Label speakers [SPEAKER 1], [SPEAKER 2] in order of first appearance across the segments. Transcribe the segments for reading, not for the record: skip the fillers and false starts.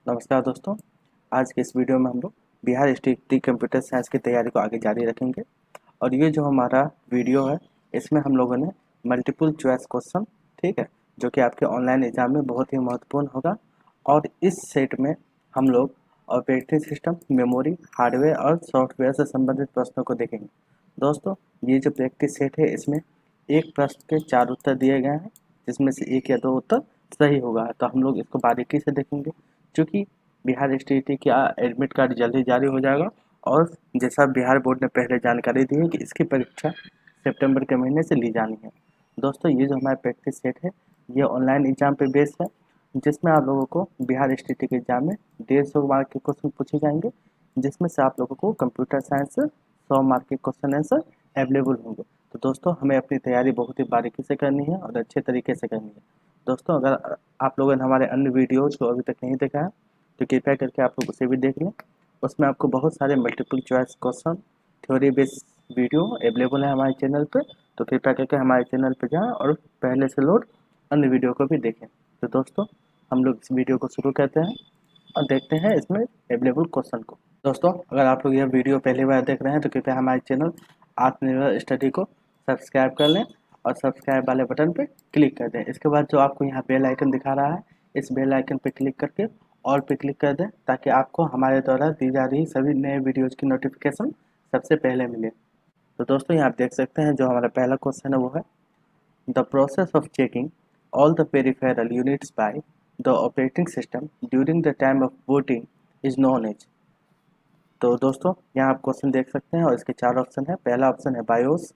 [SPEAKER 1] नमस्कार दोस्तों। आज के इस वीडियो में हम लोग बिहार स्टेट कंप्यूटर साइंस की तैयारी को आगे जारी रखेंगे। और ये जो हमारा वीडियो है, इसमें हम लोगों ने मल्टीपल चॉइस क्वेश्चन, ठीक है, जो कि आपके ऑनलाइन एग्जाम में बहुत ही महत्वपूर्ण होगा। और इस सेट में हम लोग ऑपरेटिंग सिस्टम, मेमोरी, हार्डवेयर और सॉफ्टवेयर से संबंधित प्रश्नों को देखेंगे। दोस्तों, ये जो प्रैक्टिस सेट है, इसमें एक प्रश्न के 4 उत्तर दिए गए हैं, जिसमें से एक या दो उत्तर सही होगा। तो हम लोग इसको बारीकी से देखेंगे, क्योंकि बिहार स्टेट का एडमिट कार्ड जल्द ही जारी हो जाएगा। और जैसा बिहार बोर्ड ने पहले जानकारी दी है कि इसकी परीक्षा सितंबर के महीने से ली जानी है। दोस्तों, ये जो हमारा प्रैक्टिस सेट है, ये ऑनलाइन एग्जाम पे बेस है, जिसमें आप लोगों को बिहार स्टेट के एग्जाम में 150 मार्क के क्वेश्चन पूछे जाएंगे, जिसमें से आप लोगों को कंप्यूटर साइंस से 100 मार्क के क्वेश्चन आंसर अवेलेबल होंगे। तो दोस्तों, हमें अपनी तैयारी बहुत ही बारीकी से करनी है और अच्छे तरीके से करनी है। दोस्तों, अगर आप लोगों ने हमारे अन्य वीडियोज को अभी तक नहीं देखा है, तो कृपया करके आप लोग उसे भी देख लें। उसमें आपको बहुत सारे multiple choice question, theory based video available है हमारे चैनल पे। तो कृपया करके हमारे चैनल पे जाएं और पहले से लोड अन्य वीडियो को भी देखें। तो दोस्तों, हम लोग इस वीडियो को शुरू करते हैं और देखते हैं इसमें अवेलेबल क्वेश्चन को। दोस्तों, अगर आप लोग यह वीडियो पहली बार देख रहे हैं, तो कृपया हमारे चैनल आत्मनिर्भर स्टडी को सब्सक्राइब कर लें और सब्सक्राइब वाले बटन पे क्लिक कर दें। इसके बाद जो आपको यहाँ बेल आइकन दिखा रहा है, इस बेल आइकन पे क्लिक करके ऑल पे क्लिक कर दें, ताकि आपको हमारे द्वारा दी जा रही सभी नए वीडियोज़ की नोटिफिकेशन सबसे पहले मिले। तो दोस्तों, यहाँ आप देख सकते हैं, जो हमारा पहला क्वेश्चन है वो है, the process of checking all the peripheral units by the operating system during the time of booting is known as। तो दोस्तों, यहाँ आप क्वेश्चन देख सकते हैं और इसके 4 ऑप्शन है। पहला ऑप्शन है बायोस,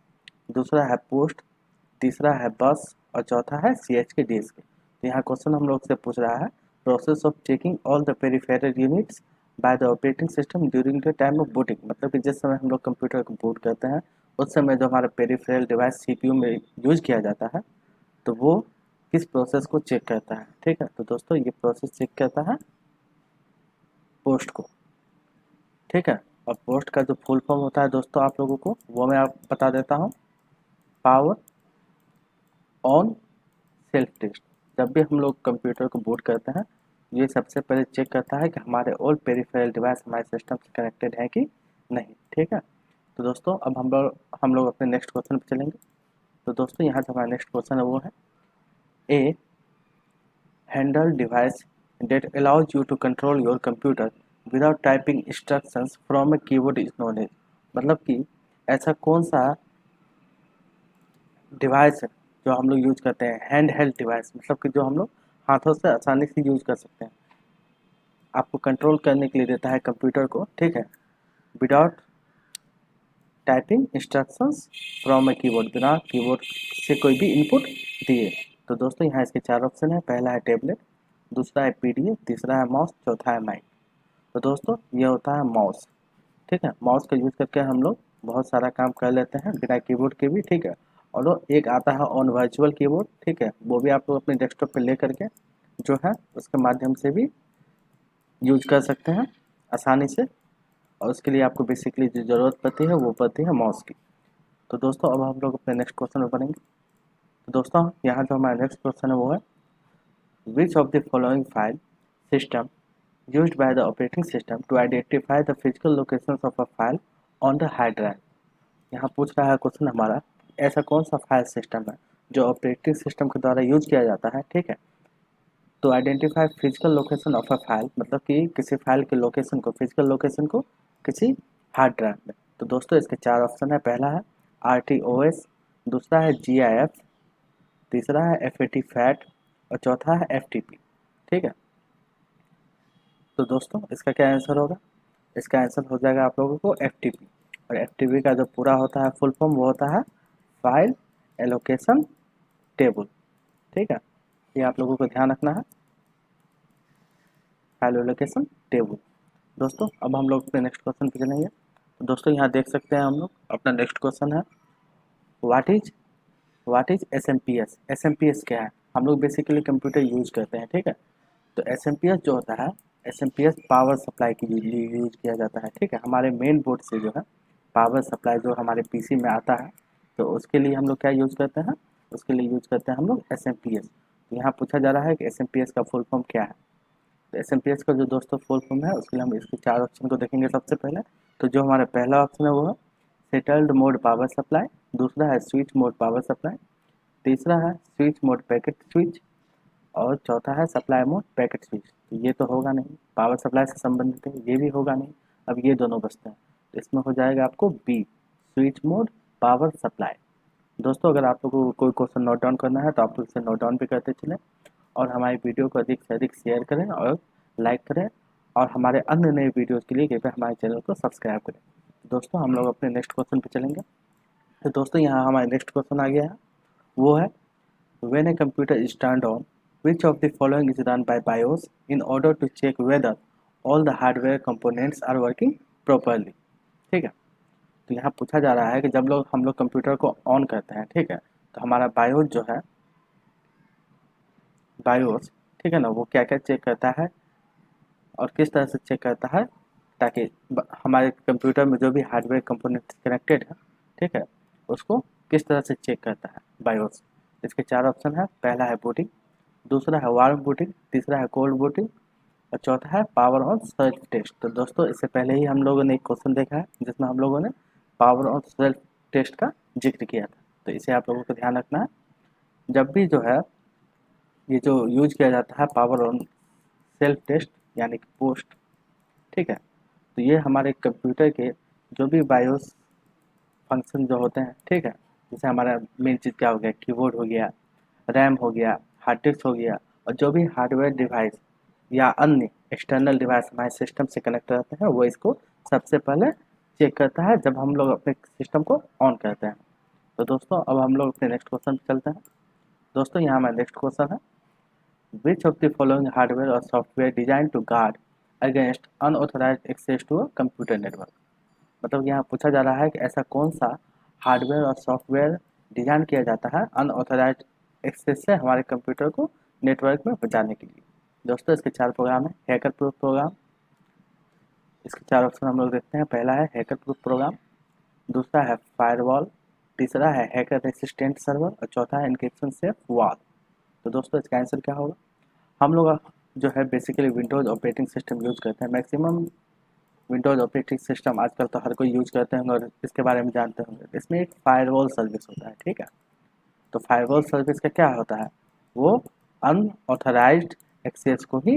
[SPEAKER 1] दूसरा है पोस्ट, तीसरा है बस और चौथा है CH के डिस्क। तो यहाँ क्वेश्चन हम लोग से पूछ रहा है, process of checking all the peripheral units by the operating system during the time of booting. मतलब कि जिस समय हम लोग कंप्यूटर को बूट करते हैं, उस समय जो हमारा पेरिफेरल डिवाइस CPU में यूज किया जाता है, तो वो किस प्रोसेस को चेक करता है। ठीक है, तो दोस्तों, ये प्रोसेस चेक करता है पोस्ट को। ठीक है, और पोस्ट का जो फुल फॉर्म होता है दोस्तों, आप लोगों को वो मैं आप बता देता हूँ, पावर ऑन सेल्फ टेस्ट। जब भी हम लोग कंप्यूटर को बूट करते हैं, ये सबसे पहले चेक करता है कि हमारे ऑल पेरिफेरल डिवाइस हमारे सिस्टम से कनेक्टेड है कि नहीं। ठीक है, तो दोस्तों, अब हम लोग अपने नेक्स्ट क्वेश्चन पर चलेंगे। तो दोस्तों, यहाँ जो हमारा नेक्स्ट क्वेश्चन है वो है, ए handheld device that allows you to control your computer without typing instructions from a keyboard is known as। मतलब कि ऐसा कौन सा डिवाइस है जो हम लोग यूज करते हैं, हैंड हेल्ड डिवाइस, मतलब कि जो हम लोग हाथों से आसानी से यूज कर सकते हैं, आपको कंट्रोल करने के लिए देता है कंप्यूटर को। ठीक है, without typing instructions from a keyboard, बिना कीबोर्ड से कोई भी इनपुट दिए। तो दोस्तों, यहाँ इसके 4 ऑप्शन है। पहला है टेबलेट, दूसरा है PDF, तीसरा है माउस, चौथा है माइक। तो दोस्तों, ये होता है माउस। ठीक है, माउस का यूज़ करके हम लोग बहुत सारा काम कर लेते हैं बिना कीबोर्ड के भी। ठीक है, और वो एक आता है ऑन वर्चुअल कीबोर्ड। ठीक है, वो भी आप लोग अपने डेस्कटॉप पे ले करके जो है उसके माध्यम से भी यूज कर सकते हैं आसानी से। और उसके लिए आपको बेसिकली जो ज़रूरत पड़ती है वो पड़ती है माउस की। तो दोस्तों, अब हम लोग अपने नेक्स्ट क्वेश्चन में बढ़ेंगे। तो दोस्तों, यहाँ जो हमारा नेक्स्ट क्वेश्चन है वो है, which of the following file system used by the operating system to identify the physical locations of a file on the hard drive। यहाँ पूछ रहा है क्वेश्चन हमारा, ऐसा कौन सा फाइल सिस्टम है जो ऑपरेटिंग सिस्टम के द्वारा यूज किया जाता है। ठीक है, तो identify physical location of a file, मतलब कि किसी फाइल के लोकेशन को, फिजिकल लोकेशन को किसी हार्ड ड्राइव में। तो दोस्तों, इसके 4 ऑप्शन है। पहला है RTOS, दूसरा है GIF, तीसरा है FAT फैट और चौथा है FTP। ठीक है, तो दोस्तों, इसका क्या आंसर होगा? इसका आंसर हो जाएगा आप लोगों को FTP। और FTP का जो पूरा होता है फुल फॉर्म, वो होता है फाइल एलोकेशन टेबल। ठीक है, ये आप लोगों को ध्यान रखना है, फाइल एलोकेशन टेबल। दोस्तों, अब हम लोग अपने नेक्स्ट क्वेश्चन पे चलेंगे। तो दोस्तों, यहाँ देख सकते हैं हम लोग, अपना नेक्स्ट क्वेश्चन है, व्हाट इज SMPS। SMPS क्या है? हम लोग बेसिकली कंप्यूटर यूज करते हैं। ठीक है, तो SMPS जो होता है, SMPS पावर सप्लाई के लिए यूज किया जाता है। ठीक है, हमारे मेन बोर्ड से जो है पावर सप्लाई जो हमारे PC में आता है, तो उसके लिए हम लोग क्या यूज करते हैं? उसके लिए यूज करते हैं हम लोग SMPS। तो यहाँ पूछा जा रहा है कि SMPS का फुल फॉर्म क्या है। तो SMPS का जो दोस्तों फुल फॉर्म है उसके लिए हम इसके 4 ऑप्शन को देखेंगे। सबसे पहले तो जो हमारा पहला ऑप्शन है वो है सेटल्ड मोड पावर सप्लाई, दूसरा है स्विच मोड पावर सप्लाई, तीसरा है स्विच मोड पैकेट स्विच और चौथा है सप्लाई मोड पैकेट स्विच। तो ये तो होगा नहीं, पावर सप्लाई से संबंधित है, ये भी होगा नहीं। अब ये दोनों बचते हैं, तो इसमें हो जाएगा आपको B switch mode power supply. दोस्तों अगर आप लोगों को कोई क्वेश्चन नोट डाउन करना है तो आप लोग इसे नोट डाउन भी करते चलें और हमारी वीडियो को अधिक से अधिक शेयर करें और लाइक करें और हमारे अन्य नए वीडियोज़ के लिए कृपया हमारे चैनल को सब्सक्राइब करें। दोस्तों हम लोग अपने नेक्स्ट क्वेश्चन पे चलेंगे। तो दोस्तों यहाँ हमारा नेक्स्ट क्वेश्चन आ गया है, वो है when a computer is turned on, which of the following is run by BIOS in order to check whether all the hardware components are working properly। ठीक है, तो यहाँ पूछा जा रहा है कि जब हम लोग कंप्यूटर को ऑन करते हैं, ठीक है, तो हमारा बायोस जो है बायोस, ठीक है ना, वो क्या क्या चेक करता है और किस तरह से चेक करता है ताकि हमारे कंप्यूटर में जो भी हार्डवेयर कंपोनेंट कनेक्टेड है, ठीक है, उसको किस तरह से चेक करता है बायोस। इसके 4 ऑप्शन है, पहला है बूटिंग, दूसरा है वार्म बूटिंग, तीसरा है कोल्ड बूटिंग और चौथा है पावर ऑन सेल्फ टेस्ट। तो दोस्तों इससे पहले ही हम लोगों ने एक क्वेश्चन देखा है जिसमें हम लोगों ने पावर ऑन सेल्फ टेस्ट का जिक्र किया था, तो इसे आप लोगों को ध्यान रखना है। जब भी जो है ये जो यूज किया जाता है पावर ऑन सेल्फ टेस्ट यानी कि पोस्ट, ठीक है, तो ये हमारे कंप्यूटर के जो भी बायोस फंक्शन जो होते हैं, ठीक है, जैसे हमारा मेन चीज़ क्या हो गया, कीबोर्ड हो गया, रैम हो गया, हार्ड डिस्क हो गया और जो भी हार्डवेयर डिवाइस या अन्य एक्सटर्नल डिवाइस हमारे सिस्टम से कनेक्ट रहते हैं वो इसको सबसे पहले चेक करता है जब हम लोग अपने सिस्टम को ऑन करते हैं। तो दोस्तों अब हम लोग अपने नेक्स्ट क्वेश्चन पर चलते हैं। दोस्तों यहाँ हमारा नेक्स्ट क्वेश्चन है which of the following hardware और software design to guard against unauthorised access to a computer network. मतलब यहाँ पूछा जा रहा है कि ऐसा कौन सा हार्डवेयर और सॉफ्टवेयर डिजाइन किया जाता है अनऑथराइज्ड एक्सेस से हमारे कंप्यूटर को नेटवर्क में बचाने के लिए। दोस्तों इसके 4 प्रोग्राम है, हैकर प्रूफ प्रोग्राम, इसके 4 ऑप्शन हम लोग देखते हैं। पहला है हैकर प्रूफ प्रोग्राम, दूसरा है फायरवॉल, तीसरा है हैकर रेसिस्टेंट सर्वर और चौथा है एन्क्रिप्शन सेफ वॉल। तो दोस्तों इसका आंसर क्या होगा, हम लोग जो है basically Windows operating system use करते हैं। मैक्सिमम विंडोज़ ऑपरेटिंग सिस्टम आजकल तो हर कोई यूज करते होंगे और इसके बारे में जानते होंगे। इसमें एक फायरवॉल सर्विस होता है, ठीक है, तो फायरवॉल सर्विस का क्या होता है, वो अनऑथराइज्ड एक्सेस को ही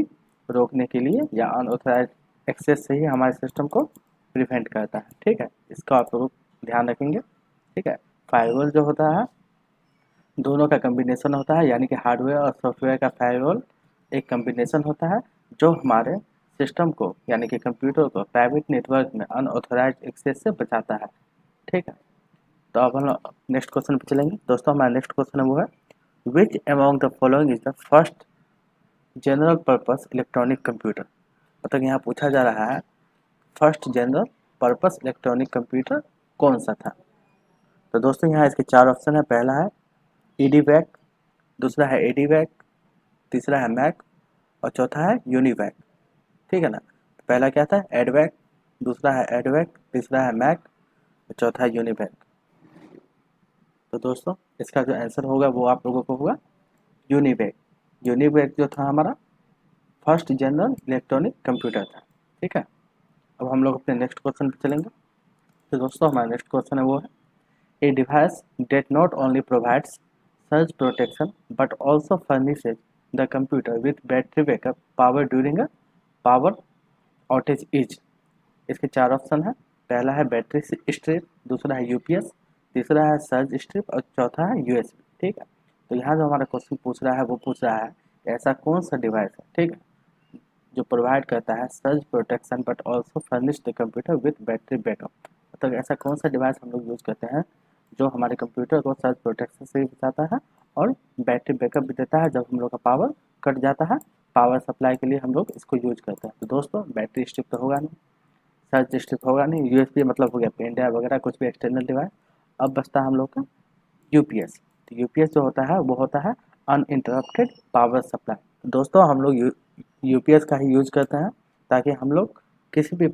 [SPEAKER 1] रोकने के लिए या अनऑथराइज्ड एक्सेस से ही हमारे सिस्टम को प्रिवेंट करता है, ठीक है, इसका आप लोग ध्यान रखेंगे, ठीक है। फायरवॉल जो होता है दोनों का कम्बिनेशन होता है, यानी कि हार्डवेयर और सॉफ्टवेयर का फायरवॉल एक कम्बिनेशन होता है जो हमारे सिस्टम को यानी कि कंप्यूटर को प्राइवेट नेटवर्क में अनऑथराइज्ड एक्सेस से बचाता है, ठीक है। तो अब हम नेक्स्ट क्वेश्चन पे चलेंगे। दोस्तों हमारा नेक्स्ट क्वेश्चन है वो है which among the following is the first general purpose electronic computer. मतलब यहाँ पूछा जा रहा है first general purpose electronic computer कौन सा था। तो दोस्तों यहाँ इसके 4 ऑप्शन है, पहला है ईडीवैक, दूसरा है एडीवैक, तीसरा है मैक और चौथा है यूनिवैक, ठीक है ना। तो पहला क्या था एडवैक, दूसरा है एडवैक, तीसरा है मैक और चौथा है यूनिवैक। तो दोस्तों इसका जो आंसर होगा वो आप लोगों को होगा यूनिवैक। यूनिवैक जो था हमारा फर्स्ट जनरल इलेक्ट्रॉनिक कंप्यूटर था, ठीक है। अब हम लोग अपने नेक्स्ट क्वेश्चन पे चलेंगे। तो दोस्तों हमारा नेक्स्ट क्वेश्चन है वो है a device that not only provides search protection but also furnishes the computer with battery backup power during a power outage is. इसके 4 ऑप्शन है, पहला है बैटरी स्ट्रिप, दूसरा है यूपीएस, तीसरा है सर्ज स्ट्रिप और चौथा है यूएसबी, ठीक है। तो यहाँ जो हमारा क्वेश्चन पूछ रहा है वो पूछ रहा है ऐसा कौन सा डिवाइस है, ठीक है, जो प्रोवाइड करता है surge protection but also furnish the computer with battery backup. मतलब ऐसा कौन सा डिवाइस हम लोग यूज़ करते हैं जो हमारे कंप्यूटर को सर्ज प्रोटेक्शन से भी बचाता है और बैटरी बैकअप भी देता है जब हम लोग का पावर कट जाता है। पावर सप्लाई के लिए हम लोग इसको यूज करते हैं। तो दोस्तों बैटरी स्ट्रिप तो होगा नहीं, सर्च स्ट्रिप होगा नहीं, यूएसबी मतलब हो गया पेन ड्राइव वगैरह कुछ भी एक्सटर्नल डिवाइस। अब बचता है हम लोग का यूपीएस। तो यूपीएस जो होता है वो होता है अनइंटरप्टेड पावर सप्लाई। तो दोस्तों हम लोग यूपीएस का ही यूज करते हैं ताकि हम लोग किसी भी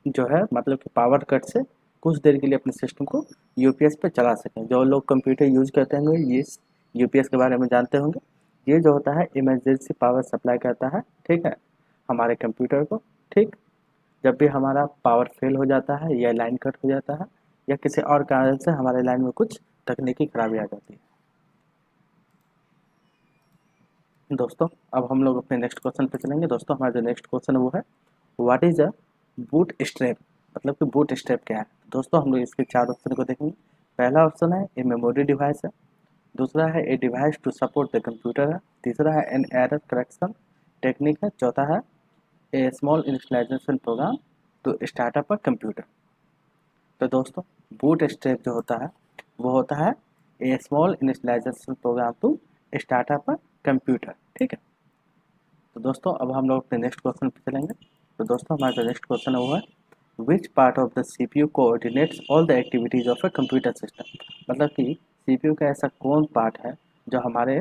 [SPEAKER 1] जो है मतलब कि पावर कट से कुछ देर के लिए अपने सिस्टम को यूपीएस पे चला सकें। जो लोग कंप्यूटर यूज करते होंगे ये यूपीएस के बारे में जानते होंगे। ये जो होता है इमरजेंसी पावर सप्लाई करता है, ठीक है। हमारे कंप्यूटर को। ठीक, जब भी हमारा पावर फेल हो जाता है या लाइन कट हो जाता है या किसी और कारण से हमारे लाइन में कुछ तकनीकी खराबी आ जाती है। दोस्तों अब हम लोग अपने नेक्स्ट क्वेश्चन पे चलेंगे। दोस्तों हमारा जो नेक्स्ट क्वेश्चन है वो है what is a boot strap, मतलब कि बूट स्ट्रैप क्या है। दोस्तों हम लोग इसके 4 ऑप्शन को देखेंगे। पहला ऑप्शन है ए मेमोरी डिवाइस है, दूसरा है a device to support the computer है, तीसरा है एन एरर करेक्शन टेक्निक है, चौथा है a small installation program to start up a computer. तो दोस्तों बूट स्ट्रैप जो होता है वो होता है a small installation program to start up a computer. ठीक है, तो दोस्तों अब हम लोग अपने नेक्स्ट क्वेश्चन पे चलेंगे। तो दोस्तों हमारा जो नेक्स्ट क्वेश्चन है वो है which part of the CPU coordinates all the activities of a computer system, मतलब कि सीपीयू का ऐसा कौन पार्ट है जो हमारे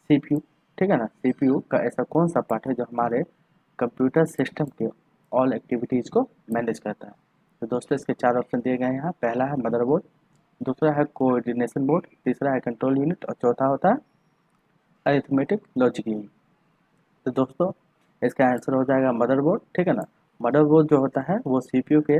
[SPEAKER 1] सीपीयू, ठीक है ना, सीपीयू का ऐसा कौन सा पार्ट है जो हमारे कंप्यूटर सिस्टम के ऑल एक्टिविटीज़ को मैनेज करता है। तो दोस्तों इसके 4 ऑप्शन दिए गए हैं यहाँ। पहला है मदरबोर्ड, दूसरा है कोऑर्डिनेशन बोर्ड, तीसरा है कंट्रोल यूनिट और चौथा होता है अरिथमेटिक लॉजिक यूनिट। तो दोस्तों इसका आंसर हो जाएगा मदरबोर्ड। ठीक है ना, मदरबोर्ड जो होता है वो सीपीयू के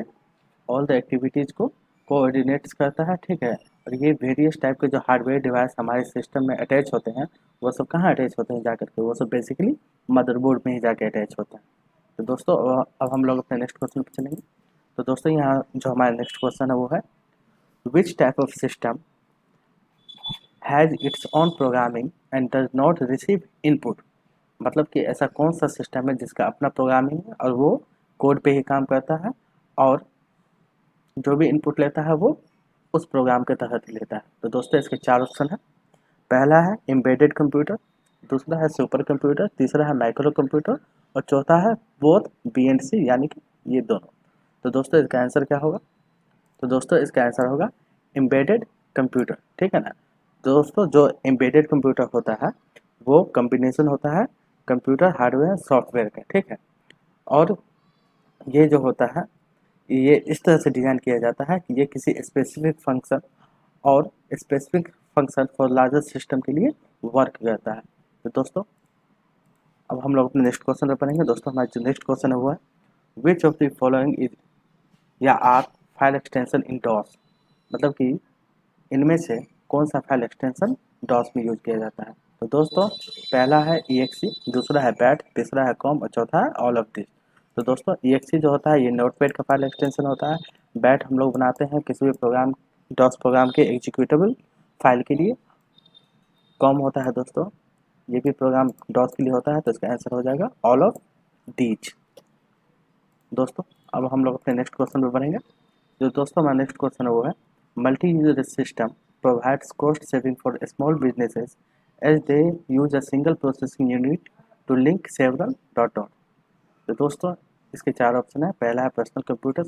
[SPEAKER 1] ऑल द एक्टिविटीज़ को कोऑर्डिनेट्स करता है। ठीक है, और ये वेरियस टाइप के जो हार्डवेयर डिवाइस हमारे सिस्टम में अटैच होते हैं वो सब कहाँ अटैच होते हैं जाकर के, वो सब बेसिकली मदरबोर्ड में ही जाके अटैच होते हैं। तो दोस्तों अब हम लोग अपने नेक्स्ट क्वेश्चन पर चलेंगे। तो दोस्तों यहाँ जो हमारा नेक्स्ट क्वेश्चन है वो है which type of system has its own programming and does not receive input, मतलब कि ऐसा कौन सा सिस्टम है जिसका अपना प्रोग्रामिंग है और वो कोड पे ही काम करता है और जो भी इनपुट लेता है वो उस प्रोग्राम के तहत लेता है। तो दोस्तों इसके 4 ऑप्शन है। पहला है एम्बेडेड कंप्यूटर, दूसरा है सुपर कंप्यूटर, तीसरा है माइक्रो कंप्यूटर और चौथा है बोथ बी एंड सी, यानी कि ये दोनों। तो दोस्तों इसका आंसर क्या होगा? तो दोस्तों इसका आंसर होगा एम्बेडेड कंप्यूटर। ठीक है ना, दोस्तों जो एम्बेडेड कंप्यूटर होता है वो कम्बिनेशन होता है कंप्यूटर हार्डवेयर सॉफ्टवेयर का। ठीक है, और ये जो होता है ये इस तरह से डिज़ाइन किया जाता है कि ये किसी स्पेसिफिक फंक्शन और specific function for larger system के लिए वर्क करता है। तो दोस्तों अब हम लोग अपने नेक्स्ट क्वेश्चन पर पढ़ेंगे। दोस्तों हमारा जो नेक्स्ट क्वेश्चन है वो है which of the following is या are file extension in DOS, मतलब कि इनमें से कौन सा फाइल एक्सटेंशन डॉस में यूज किया जाता है। तो दोस्तों पहला है EXE, दूसरा है बैट, तीसरा है कॉम और चौथा है ऑल ऑफ दिस। तो दोस्तों EXE जो होता है ये नोटपैड का फाइल एक्सटेंशन होता है। बैट हम लोग बनाते हैं किसी भी प्रोग्राम डॉस प्रोग्राम के एग्जीक्यूटेबल फाइल के लिए। कॉम होता है दोस्तों ये भी प्रोग्राम डॉस के लिए होता है, तो इसका आंसर हो जाएगा ऑल ऑफ दीज। दोस्तों अब हम लोग अपने नेक्स्ट क्वेश्चन पर बढ़ेंगे। जो दोस्तों हमारा नेक्स्ट क्वेश्चन है वो है multi user system provides cost saving for small businesses as they use a single processing unit to link several dot dot. तो दोस्तों इसके 4 ऑप्शन है। पहला है पर्सनल कंप्यूटर,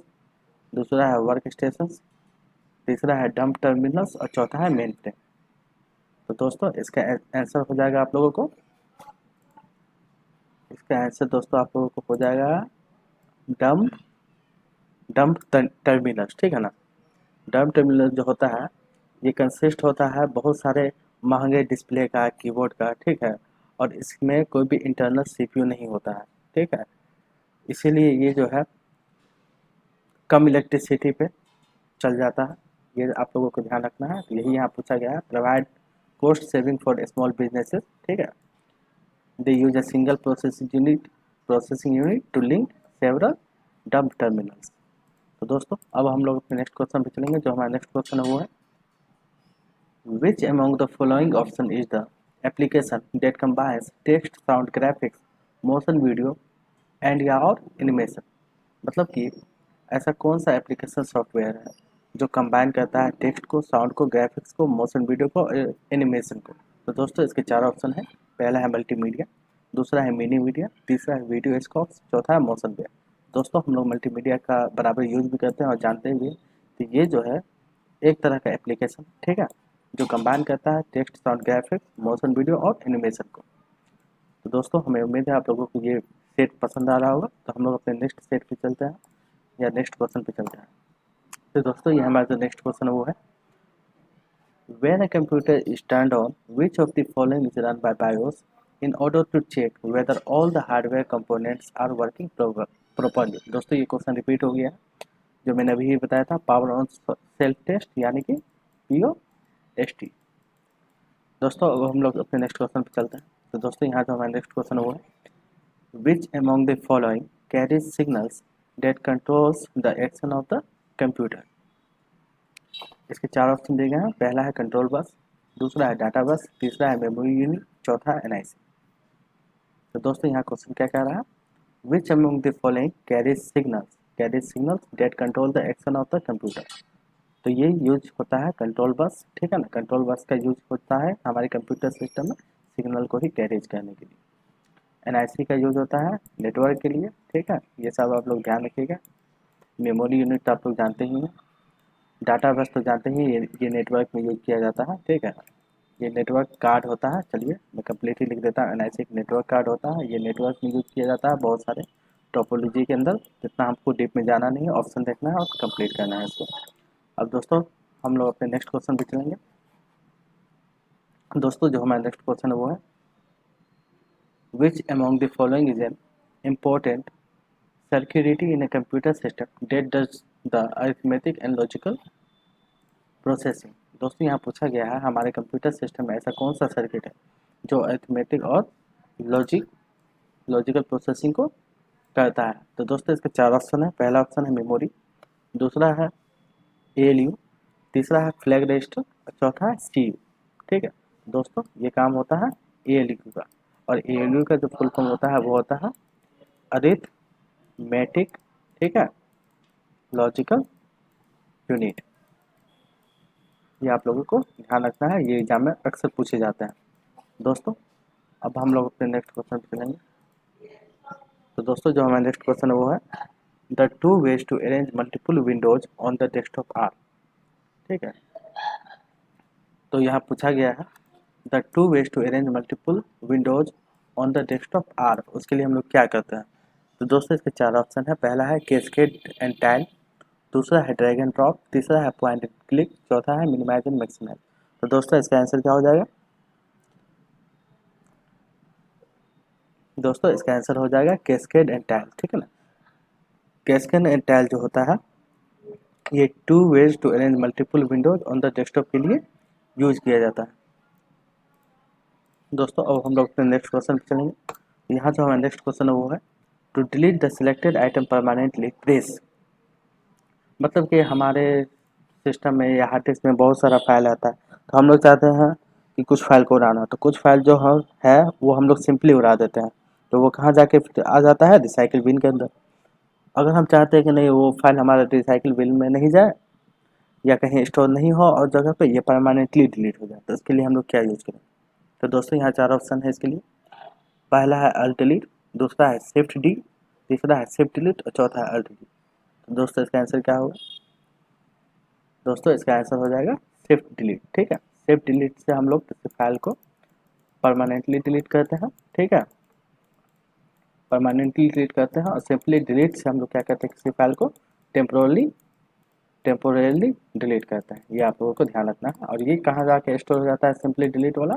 [SPEAKER 1] दूसरा है वर्क स्टेशन, तीसरा है डंप टर्मिनल्स और चौथा है मेन फ्रेम। तो दोस्तों इसका आंसर हो जाएगा आप लोगों को, इसका आंसर दोस्तों आप लोगों को हो जाएगा डंप डंप टर्मिनल्स। ठीक है ना, डंप टर्मिनल जो होता है ये कंसिस्ट होता है बहुत सारे महंगे डिस्प्ले का, कीबोर्ड का। ठीक है, और इसमें कोई भी इंटरनल सीपीयू नहीं होता है। ठीक है, इसीलिए ये जो है कम इलेक्ट्रिसिटी पे चल जाता है, ये आप लोगों को ध्यान रखना है। तो यही यहाँ पूछा गया है provide cost saving for small businesses. ठीक है, they use a single processing unit to link several dumb terminals. तो दोस्तों अब हम लोग अपने नेक्स्ट क्वेश्चन पे चलेंगे। जो हमारा नेक्स्ट क्वेश्चन है वो है which among the following option is the application that combines text, sound, graphics, motion video and या और एनिमेशन, मतलब कि ऐसा कौन सा एप्लीकेशन सॉफ्टवेयर है जो कंबाइन करता है टेक्स्ट को, साउंड को, ग्राफिक्स को, मोशन वीडियो को, एनिमेशन को। तो दोस्तों इसके 4 ऑप्शन है। पहला है मल्टीमीडिया, दूसरा है मिनी मीडिया, तीसरा है वीडियो स्कोप्स, चौथा है मोशन वेयर। दोस्तों हम लोग मल्टीमीडिया का बराबर यूज भी करते हैं और जानते भी हैं। तो ये जो है एक तरह का एप्लीकेशन, ठीक है, जो कंबाइन करता है text, sound, graphics, motion video और एनिमेशन को। तो दोस्तों हमें उम्मीद है आप लोगों को ये सेट पसंद आ रहा होगा। तो हम लोग अपने नेक्स्ट सेट पे चलते हैं या नेक्स्ट क्वेश्चन पे चलते हैं। तो दोस्तों ये हमारा जो नेक्स्ट क्वेश्चन है वो है when a computer is turned on which of the following is run by BIOS in order to check whether all the hardware components are working properly। दोस्तों ये क्वेश्चन रिपीट हो गया है जो मैंने अभी बताया था, पावर ऑन सेल्फ टेस्ट यानी कि POST। दोस्तों अब हम लोग अपने नेक्स्ट क्वेश्चन पे चलते हैं। तो दोस्तों यहाँ जो हमारा नेक्स्ट क्वेश्चन हुआ है, which among the following carries signals that controls the action of the computer. इसके 4 ऑप्शन दिए गए हैं। पहला है कंट्रोल बस, दूसरा है डाटा बस, तीसरा है मेमोरी यूनिट, चौथा है NIC। तो दोस्तों यहाँ क्वेश्चन क्या कह रहा है, which among the following carries signals that control the action of the computer. तो ये यूज होता है कंट्रोल बस, ठीक है ना। कंट्रोल बस का यूज होता है हमारे कंप्यूटर सिस्टम में सिग्नल को ही कैरेज करने के लिए। NIC का यूज होता है नेटवर्क के लिए, ठीक है। ये सब आप लोग ध्यान रखिएगा। मेमोरी यूनिट तो आप लोग जानते ही हैं। डाटा बस तो जानते ही, ये नेटवर्क में यूज किया जाता है, ठीक है। ये नेटवर्क कार्ड होता है, चलिए मैं कंप्लीटली लिख देता हूँ। NIC एक नेटवर्क कार्ड होता है, ये नेटवर्क में यूज किया जाता है बहुत सारे टोपोलॉजी के अंदर। जितना हमको डीप में जाना नहीं है, ऑप्शन देखना है और कंप्लीट करना है इसको। अब दोस्तों हम लोग अपने नेक्स्ट क्वेश्चन पे चलेंगे। दोस्तों जो हमारा नेक्स्ट क्वेश्चन है वो है, which among the following is an important circuitry in a computer system date does the arithmetic and logical processing. दोस्तों यहाँ पूछा गया है हमारे कंप्यूटर सिस्टम में ऐसा कौन सा सर्किट है जो अरिथमेटिक और लॉजिकल प्रोसेसिंग को करता है। तो दोस्तों इसके 4 ऑप्शन है। पहला ऑप्शन है मेमोरी, दूसरा है ALU, तीसरा है फ्लैग रजिस्टर और चौथा है CPU, ठीक है। दोस्तों ये काम होता है ALU का, और ALU का जो फुल फॉर्म होता है वो होता है अरिथमेटिक, ठीक है, लॉजिकल यूनिट। ये आप लोगों को ध्यान रखना है, ये एग्जाम में अक्सर पूछे जाते हैं। दोस्तों अब हम लोग अपने नेक्स्ट क्वेश्चन पे चलेंगे। तो दोस्तों जो हमारा नेक्स्ट क्वेश्चन है वो है, the 2 ways to arrange multiple windows on the desktop are, ठीक है। तो यहाँ पूछा गया है the 2 ways to arrange multiple windows on the desktop are, उसके लिए हम लोग क्या करते हैं। तो दोस्तों इसके 4 ऑप्शन है। पहला है कैस्केड एंड टाइल, दूसरा है ड्रैग एंड ड्रॉप, तीसरा है पॉइंट एंड क्लिक, चौथा है मिनिमाइज एंड मैक्सिमाइज। तो दोस्तों इसका आंसर क्या हो जाएगा, दोस्तों इसका आंसर हो जाएगा कैस्केड एंड टाइल, ठीक है ना। कैस्केड एंड टाइल जो होता है ये 2 ways to arrange multiple windows on the desktop के लिए यूज किया जाता है। दोस्तों अब हम लोग अपने नेक्स्ट क्वेश्चन पे चलेंगे। यहाँ जो हमारा नेक्स्ट क्वेश्चन है वो है, to delete the selected item permanently press. मतलब कि हमारे सिस्टम में या हार्ड डिस्क में बहुत सारा फाइल आता है, तो हम लोग चाहते हैं कि कुछ फाइल को उड़ाना, तो कुछ फाइल जो है वो हम लोग सिंपली उड़ा देते हैं, तो वो कहाँ जाके आ जाता है, रिसाइकिल बिन के अंदर। अगर हम चाहते हैं कि नहीं वो फाइल हमारे रिसाइकिल बिन में नहीं जाए या कहीं स्टोर नहीं हो और जगह पे ये परमानेंटली डिलीट हो जाए, तो इसके लिए हम लोग क्या यूज़ करें। तो दोस्तों यहाँ 4 ऑप्शन है इसके लिए। पहला है अल्ट डिलीट, दूसरा है शिफ्ट D, तीसरा है शिफ्ट डिलीट और चौथा है अल्ट डिलीट। तो दोस्तों इसका आंसर क्या होगा, दोस्तों इसका आंसर हो जाएगा शिफ्ट डिलीट, ठीक है। शिफ्ट डिलीट से हम लोग किसी फाइल को परमानेंटली डिलीट करते हैं, ठीक है, परमानेंटली डिलीट करते हैं। और सिंपली डिलीट से हम लोग क्या करते हैं, किसी फाइल को टेम्पोरेली डिलीट करते हैं। ये आप लोगों को ध्यान रखना है। और ये कहाँ जाके स्टोर हो जाता है, सिंपली डिलीट वाला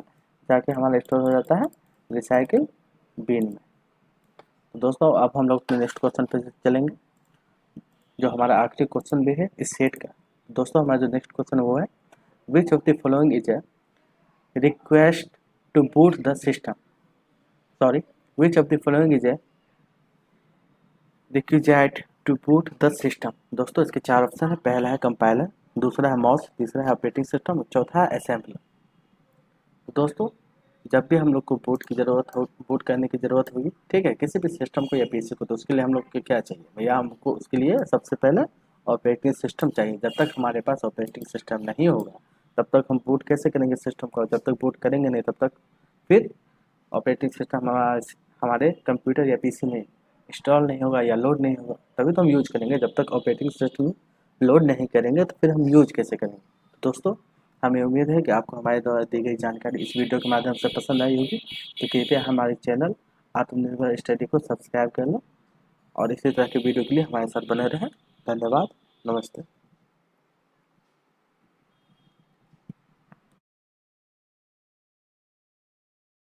[SPEAKER 1] जाके हमारा स्टोर हो जाता है रिसाइकिल बिन में। तो दोस्तों अब हम लोग नेक्स्ट क्वेश्चन पे चलेंगे, जो हमारा आखिरी क्वेश्चन भी है इस सेट का। दोस्तों हमारा जो नेक्स्ट क्वेश्चन है वो है, which of the following is a request to boot the system, sorry which of the following is a requisite to boot the system. दोस्तों इसके 4 ऑप्शन है। पहला है कंपाइलर, दूसरा है मॉस, तीसरा है ऑपरेटिंग सिस्टम और चौथा है असेंबलर। तो दोस्तों जब भी हम लोग को बूट की ज़रूरत हो, बूट करने की ज़रूरत होगी, ठीक है, किसी भी सिस्टम को या PC को, तो उसके लिए हम लोग को क्या चाहिए भैया, हमको उसके लिए सबसे पहले ऑपरेटिंग सिस्टम चाहिए। जब तक हमारे पास ऑपरेटिंग सिस्टम नहीं होगा तब तक हम बूट कैसे करेंगे सिस्टम को, जब तक बूट करेंगे नहीं तब तक फिर ऑपरेटिंग सिस्टम हमारे कंप्यूटर या PC में इंस्टॉल नहीं होगा या लोड नहीं होगा, तभी तो हम यूज करेंगे। जब तक ऑपरेटिंग सिस्टम लोड नहीं करेंगे तो फिर हम यूज कैसे करेंगे। तो दोस्तों हमें उम्मीद है कि आपको हमारे द्वारा दी गई जानकारी इस वीडियो के माध्यम से पसंद आई होगी। तो कृपया हमारे चैनल आत्मनिर्भर स्टडी को सब्सक्राइब कर लें और इसी तरह के वीडियो के लिए हमारे साथ बने रहें। धन्यवाद, नमस्ते।